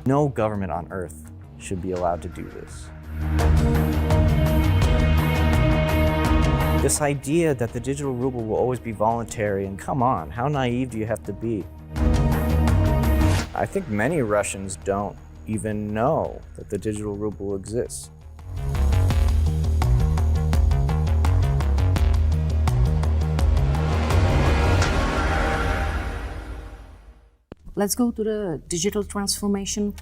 No government on earth should be allowed to do this. This idea that the digital ruble will always be voluntary, and come on, how naive do you have to be? I think many Russians don't even know that the digital ruble exists. Let's go to the digital transformation.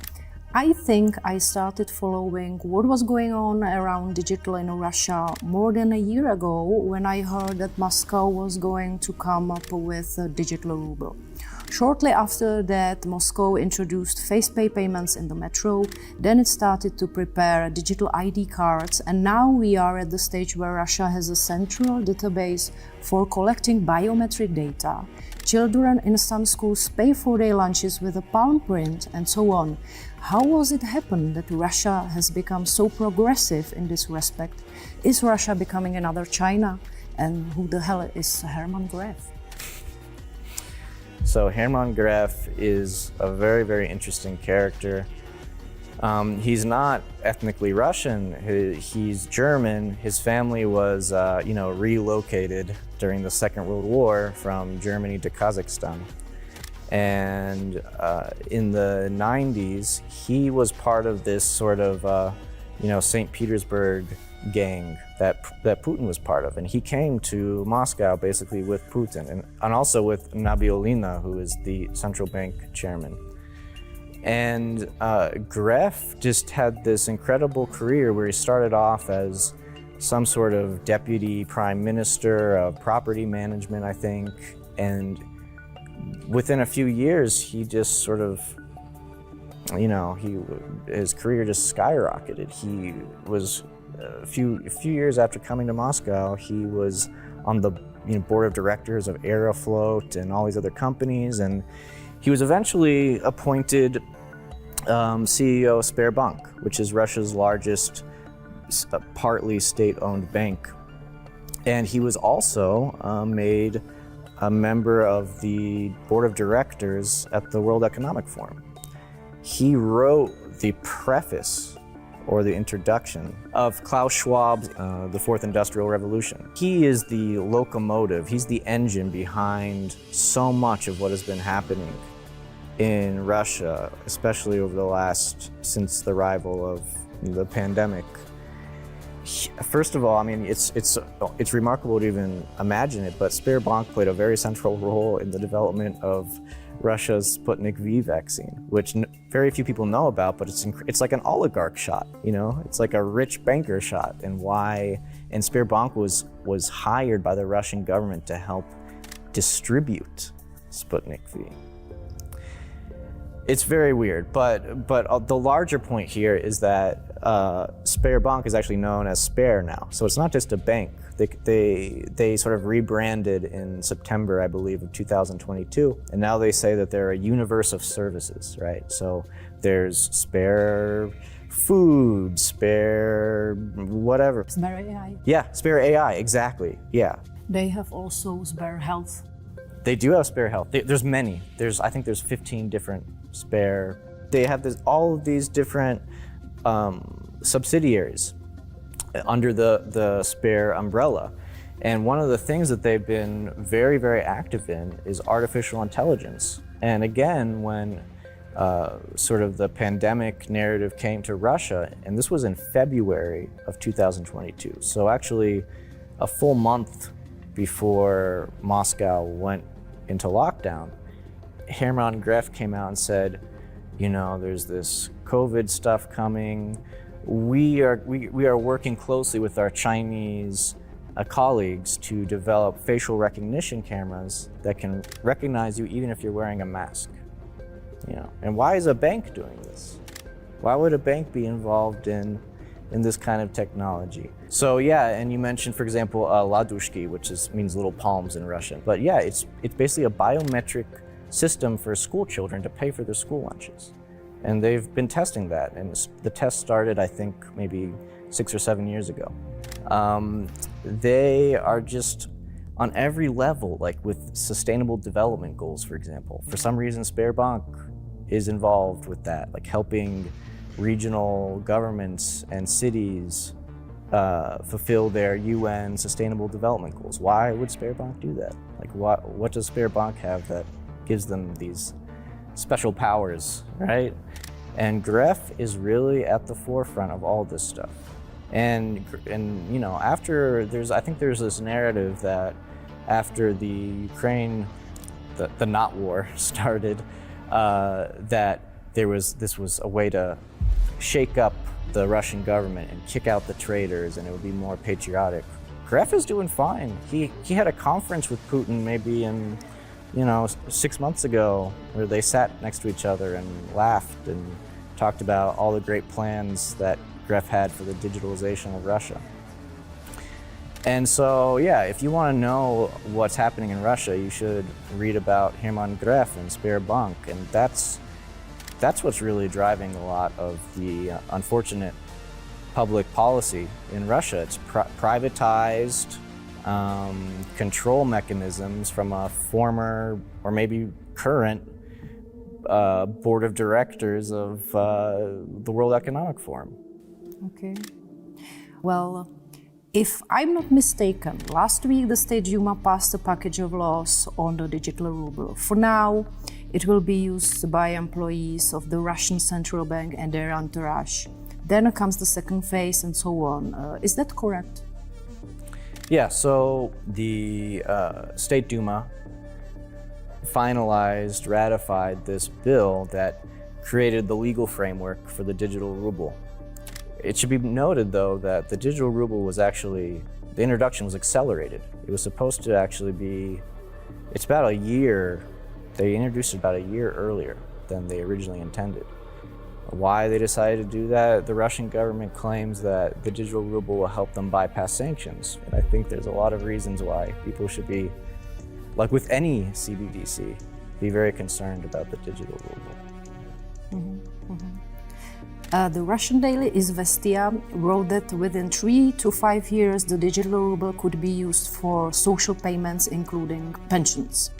I think I started following what was going on around digital in Russia more than a year ago when I heard that Moscow was going to come up with a digital ruble. Shortly after that, Moscow introduced face-pay payments in the metro, then it started to prepare digital ID cards, and now we are at the stage where Russia has a central database for collecting biometric data. Children in some schools pay for their lunches with a palm print, and so on. How was it happen that Russia has become so progressive in this respect? Is Russia becoming another China? And who the hell is Herman Gref? So Herman Gref is a very, very interesting character. He's not ethnically Russian, he's German. His family was relocated during the Second World War from Germany to Kazakhstan. And in the 90s, he was part of this sort of, St. Petersburg gang that Putin was part of. And he came to Moscow basically with Putin and also with Nabiullina, who is the central bank chairman. And Gref just had this incredible career where he started off as some sort of deputy prime minister of property management, I think. And within a few years, he just sort of, his career just skyrocketed. He was a few years after coming to Moscow, he was on the board of directors of Aeroflot and all these other companies, and he was eventually appointed CEO of Sberbank, which is Russia's largest partly state-owned bank. And he was also made a member of the board of directors at the World Economic Forum. He wrote the preface or the introduction of Klaus Schwab's The Fourth Industrial Revolution. He is the locomotive, he's the engine behind so much of what has been happening in Russia, especially over the since the arrival of the pandemic. First of all, I mean, it's remarkable to even imagine it, but Sberbank played a very central role in the development of Russia's Sputnik V vaccine, which very few people know about, but it's like an oligarch shot, It's like a rich banker shot, and Sberbank was hired by the Russian government to help distribute Sputnik V. It's very weird, but the larger point here is that Sberbank is actually known as Sber now. So it's not just a bank. They sort of rebranded in September, I believe, of 2022, and now they say that they're a universe of services, right? So there's Sber food, Sber whatever. Sber AI. Yeah, Sber AI, exactly, yeah. They have also Sber Health. They do have Sber Health. There's many. I think there's 15 different Sber. They have all of these different subsidiaries under the Sber umbrella. And one of the things that they've been very, very active in is artificial intelligence. And again, when sort of the pandemic narrative came to Russia, and this was in February of 2022. So actually a full month before Moscow went into lockdown, Herman Gref came out and said, there's this COVID stuff coming. We are working closely with our Chinese colleagues to develop facial recognition cameras that can recognize you even if you're wearing a mask. And why is a bank doing this? Why would a bank be involved in this kind of technology? So yeah, and you mentioned, for example, ladushki, which means little palms in Russian. But yeah, it's basically a biometric system for school children to pay for their school lunches. And they've been testing that, and the test started, I think, maybe 6 or 7 years ago. They are just on every level, like with sustainable development goals, for example. For some reason, Sberbank is involved with that, like helping regional governments and cities fulfill their UN Sustainable Development Goals. Why would Sberbank do that? Like, what does Sberbank have that gives them these special powers, right? And Gref is really at the forefront of all this stuff. And you know, I think there's this narrative that after the Ukraine, the not war started, that this was a way to shake up the Russian government and kick out the traitors, and it would be more patriotic. Gref is doing fine. He had a conference with Putin maybe in, 6 months ago, where they sat next to each other and laughed and talked about all the great plans that Gref had for the digitalization of Russia. And so, yeah, if you want to know what's happening in Russia, you should read about Herman Gref and Sberbank, and that's what's really driving a lot of the unfortunate public policy in Russia. It's privatized control mechanisms from a former or maybe current board of directors of the World Economic Forum. Okay. Well, if I'm not mistaken, last week the State Duma passed a package of laws on the digital ruble. For now, it will be used by employees of the Russian central bank and their entourage. Then comes the second phase and so on. Is that correct? Yeah, so the State Duma ratified this bill that created the legal framework for the digital ruble. It should be noted, though, that the digital ruble the introduction was accelerated. It was supposed to actually be, it's about a year, they introduced it about a year earlier than they originally intended. Why they decided to do that, the Russian government claims that the digital ruble will help them bypass sanctions. And I think there's a lot of reasons why people should be, like with any CBDC, be very concerned about the digital ruble. Mm-hmm, mm-hmm. The Russian daily Izvestia wrote that within 3 to 5 years the digital ruble could be used for social payments, including pensions.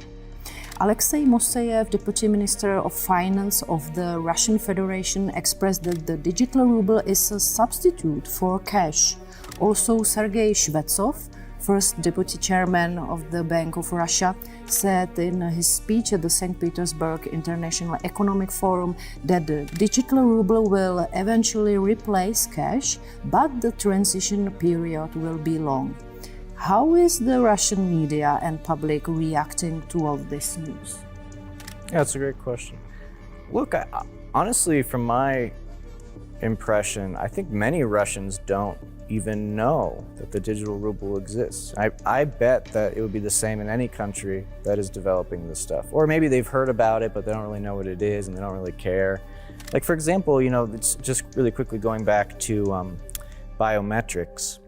Alexej Mojsejev, Deputy Minister of Finance of the Russian Federation, expressed that the digital ruble is a substitute for cash. Also, Sergei Shvetsov, first Deputy Chairman of the Bank of Russia, said in his speech at the St. Petersburg International Economic Forum that the digital ruble will eventually replace cash, but the transition period will be long. How is the Russian media and public reacting to all this news? Yeah, that's a great question. Look, honestly, from my impression, I think many Russians don't even know that the digital ruble exists. I bet that it would be the same in any country that is developing this stuff. Or maybe they've heard about it, but they don't really know what it is and they don't really care. Like, for example, it's just really quickly going back to biometrics.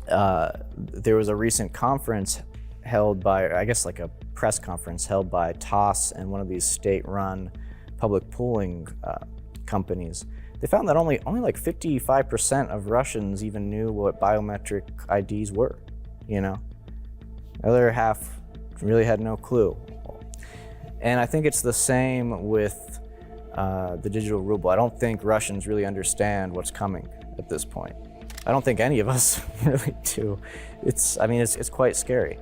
There was a recent conference held by, I guess like a press conference held by TASS and one of these state-run public pooling companies. They found that only like 55% of Russians even knew what biometric IDs were, The other half really had no clue. And I think it's the same with the digital ruble. I don't think Russians really understand what's coming at this point. I don't think any of us really do. It's quite scary.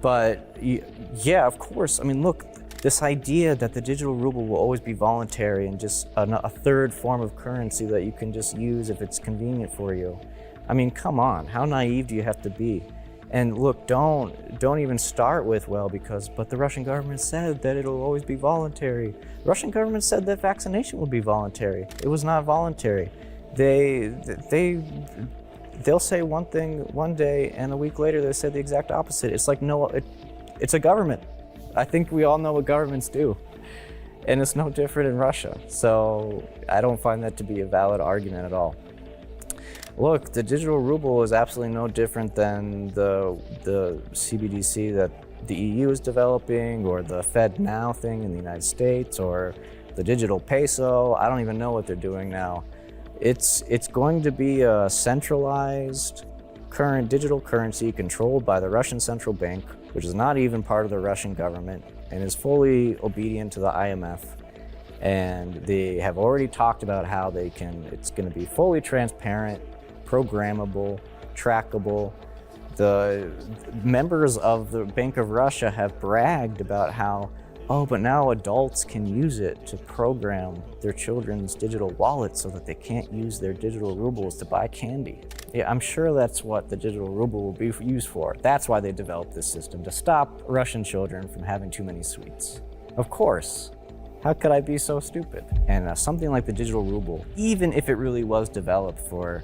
But yeah, of course, look, this idea that the digital ruble will always be voluntary and just a third form of currency that you can just use if it's convenient for you. Come on, how naive do you have to be? And look, don't even start with, but the Russian government said that it'll always be voluntary. The Russian government said that vaccination would be voluntary. It was not voluntary. They'll say one thing one day and a week later they said the exact opposite. It's like, no, it's a government. I think we all know what governments do, and it's no different in Russia. So I don't find that to be a valid argument at all. Look, the digital ruble is absolutely no different than the CBDC that the EU is developing, or the Fed Now thing in the United States, or the digital peso. I don't even know what they're doing now. It's going to be a centralized current digital currency controlled by the Russian central bank, which is not even part of the Russian government and is fully obedient to the IMF. And they have already talked about how it's going to be fully transparent, programmable, trackable. The members of the Bank of Russia have bragged about how, oh, but now adults can use it to program their children's digital wallets so that they can't use their digital rubles to buy candy. Yeah, I'm sure that's what the digital ruble will be used for. That's why they developed this system, to stop Russian children from having too many sweets. Of course. How could I be so stupid? And something like the digital ruble, even if it really was developed for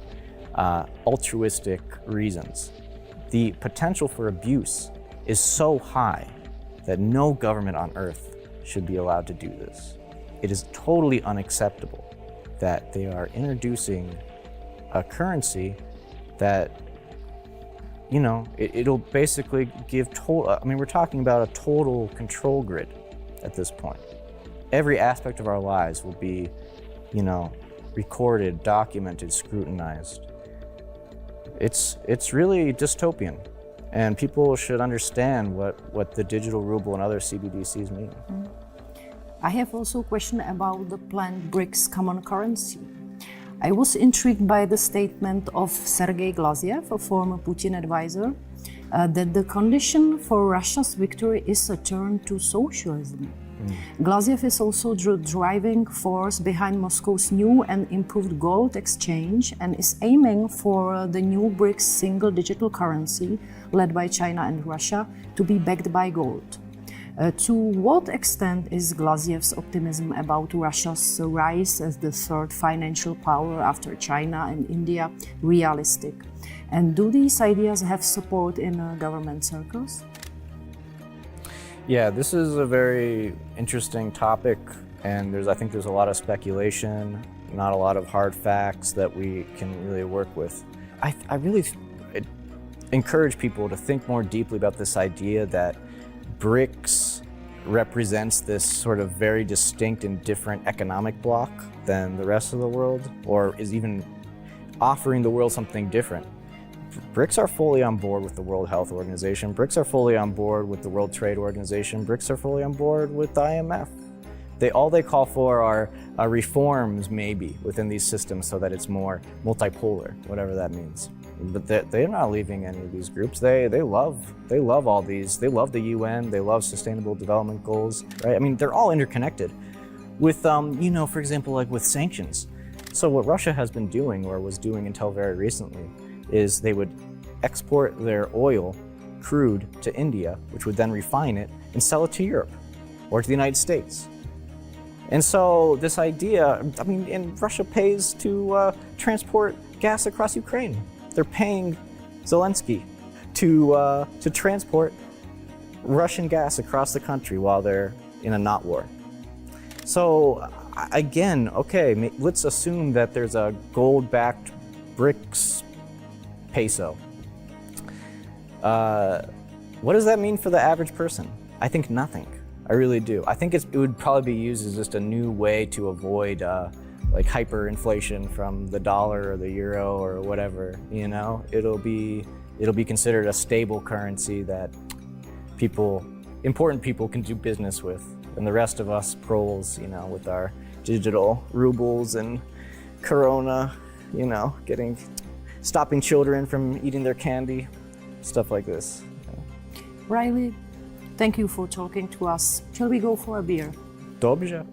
altruistic reasons, the potential for abuse is so high that no government on earth should be allowed to do this. It is totally unacceptable that they are introducing a currency that, you know, it'll basically give total, I mean, we're talking about a total control grid at this point. Every aspect of our lives will be, you know, recorded, documented, scrutinized. It's really dystopian, and people should understand what the digital ruble and other CBDCs mean. I have also a question about the planned BRICS common currency. I was intrigued by the statement of Sergei Glaziev, a former Putin advisor, that the condition for Russia's victory is a turn to socialism. Glaziev is also the driving force behind Moscow's new and improved gold exchange and is aiming for the new BRICS single digital currency led by China and Russia to be backed by gold. To what extent is Glaziev's optimism about Russia's rise as the third financial power after China and India realistic? And do these ideas have support in government circles? Yeah, this is a very interesting topic, and I think there's a lot of speculation, not a lot of hard facts that we can really work with. I really encourage people to think more deeply about this idea that BRICS represents this sort of very distinct and different economic bloc than the rest of the world, or is even offering the world something different. BRICS are fully on board with the World Health Organization. BRICS are fully on board with the World Trade Organization. BRICS are fully on board with the IMF. All they call for are reforms, maybe, within these systems so that it's more multipolar, whatever that means. But they're not leaving any of these groups. They love all these. They love the UN. They love Sustainable Development Goals, right? I mean, they're all interconnected. With, you know, for example, like with sanctions. So what Russia has been doing, or was doing until very recently, is they would export their oil, crude, to India, which would then refine it and sell it to Europe or to the United States. And so this idea, I mean, and Russia pays to transport gas across Ukraine. They're paying Zelensky to transport Russian gas across the country while they're in a not war. So again, okay, let's assume that there's a gold-backed BRICS peso. What does that mean for the average person? I think nothing. I really do. I think it would probably be used as just a new way to avoid like hyperinflation from the dollar or the euro or whatever. You know, it'll be considered a stable currency that important people can do business with, and the rest of us proles, you know, with our digital rubles and Corona, you know, stopping children from eating their candy, stuff like this. Riley, thank you for talking to us. Shall we go for a beer? Dobrze.